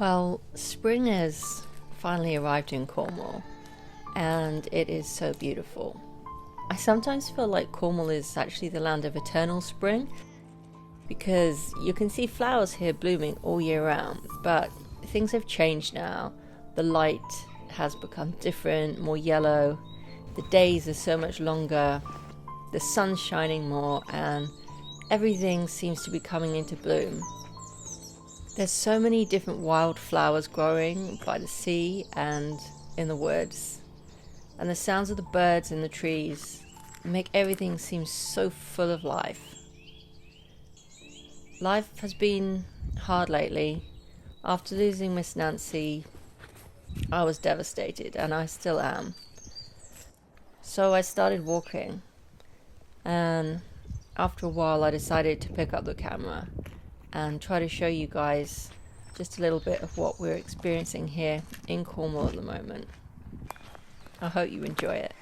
Well, spring has finally arrived in Cornwall, and it is so beautiful. I sometimes feel like Cornwall is actually the land of eternal spring because you can see flowers here blooming all year round, but things have changed now. The light has become different, more yellow, the days are so much longer, the sun's shining more, and everything seems to be coming into bloom. There's so many different wildflowers growing by the sea and in the woods, and the sounds of the birds in the trees make everything seem so full of life. Life has been hard lately. After losing Miss Nancy, I was devastated, and I still am. So I started walking, and after a while I decided to pick up the camera and try to show you guys just a little bit of what we're experiencing here in Cornwall at the moment. I hope you enjoy it.